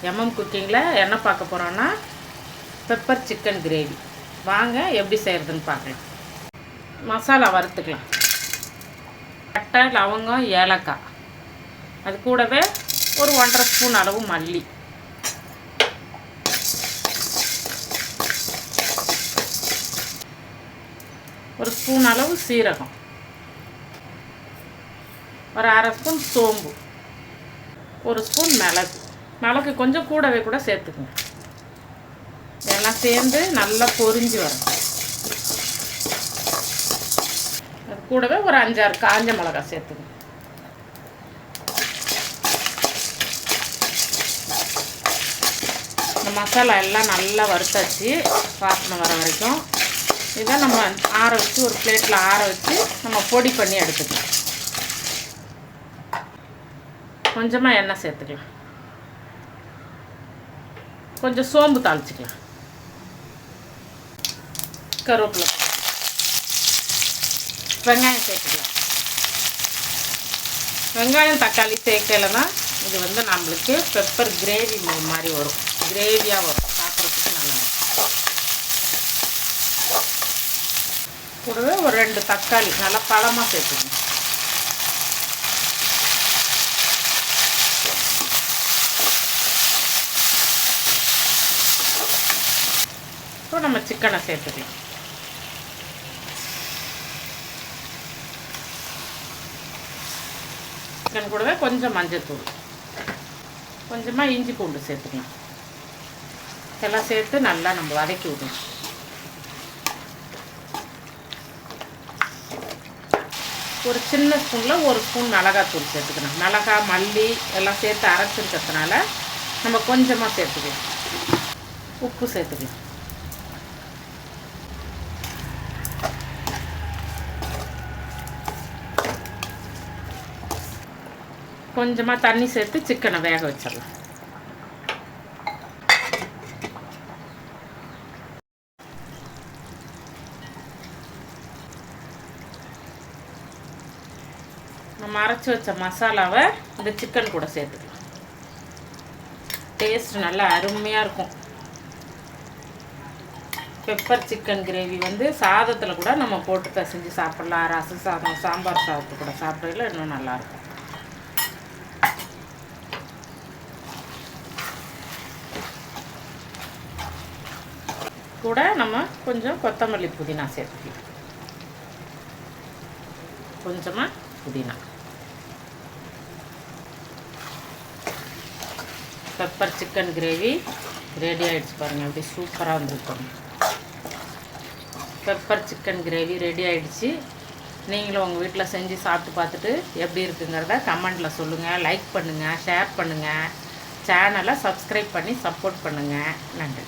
MM குக்கிங்கில் என்ன பார்க்க போகிறோன்னா பெப்பர் சிக்கன் கிரேவி. வாங்க எப்படி செய்கிறதுன்னு பார்க்கலாம். மசாலா வறுத்துக்கலாம். பட்டை, லவங்கம், ஏலக்காய், அது கூடவே ஒரு 1.5 ஸ்பூன் அளவு மல்லி, ஒரு ஸ்பூன் அளவு சீரகம், ஒரு 1/2 ஸ்பூன் சோம்பு, ஒரு ஸ்பூன் மிளகு கொஞ்சம் கூடவே கூட சேர்த்துக்குங்க. இதெல்லாம் சேர்ந்து நல்லா பொரிஞ்சு வரும். அது கூடவே ஒரு 5-6 காஞ்ச மிளகாய் சேர்த்துக்குங்க. இந்த மசாலா எல்லாம் நல்லா வறுத்தாச்சு, வாசனை வர வரைக்கும். இதை நம்ம ஆற வச்சு ஒரு பிளேட்டில் ஆற வச்சு நம்ம பொடி பண்ணி எடுத்துக்கலாம். கொஞ்சமாக எண்ணெய் சேர்த்துக்கலாம். கொஞ்சம் சோம்பு தாளிச்சிக்கலாம். கருவேப்பிலை, வெங்காயம் சேர்த்துக்கலாம். வெங்காயம் தக்காளி சேர்க்கலைன்னா இது நம்மளுக்கு பெப்பர் கிரேவி மாதிரி வரும், கிரேவியாக வரும், சாப்பிட்றதுக்கு நல்லாயிருக்கும். கூடவே ஒரு 2 தக்காளி நல்லா பழமாக சேர்த்துக்கணும். இப்போ நம்ம சிக்கனை சேர்த்துக்கலாம். சிக்கன் கூடவே கொஞ்சம் மஞ்சள்தூள், கொஞ்சமாக இஞ்சி பூண்டு சேர்த்துக்கலாம். இதெல்லாம் சேர்த்து நல்லா நம்ம வதக்கி விடணும். ஒரு சின்ன ஸ்பூனில் 1 ஸ்பூன் மிளகாத்தூள் சேர்த்துக்கணும். மிளகாய், மல்லி எல்லாம் சேர்த்து அரைச்சிருக்கிறதுனால நம்ம கொஞ்சமாக சேர்த்துக்கலாம். உப்பு சேர்த்துக்கலாம். கொஞ்சமாக தண்ணி சேர்த்து சிக்கனை வேக வச்சிடலாம். நம்ம அரைச்சி வச்ச மசாலாவை இந்த சிக்கன் கூட சேர்த்துக்கலாம். டேஸ்ட் நல்லா அருமையாக இருக்கும். பெப்பர் சிக்கன் கிரேவி சாதத்தில் கூட நம்ம போட்டு பிசைஞ்சு சாப்பிட்லாம். ரசம் சாதம், சாம்பார் சாதத்து கூட சாப்பிட்றதுல இன்னும் நல்லாயிருக்கும். கூட நம்ம கொஞ்சம் கொத்தமல்லி, புதினா சேர்த்துக்கலாம். கொஞ்சமாக புதினா. பெப்பர் சிக்கன் கிரேவி ரெடி ஆகிடுச்சு பாருங்கள், எப்படி சூப்பராக வந்துருக்கும். பெப்பர் சிக்கன் கிரேவி ரெடி ஆகிடுச்சு. நீங்களும் உங்கள் வீட்டில் செஞ்சு சாப்பிட்டு பார்த்துட்டு எப்படி இருக்குங்கிறத கமெண்டில் சொல்லுங்கள். லைக் பண்ணுங்கள், ஷேர் பண்ணுங்கள், சேனலை சப்ஸ்கிரைப் பண்ணி சப்போர்ட் பண்ணுங்கள். நன்றி.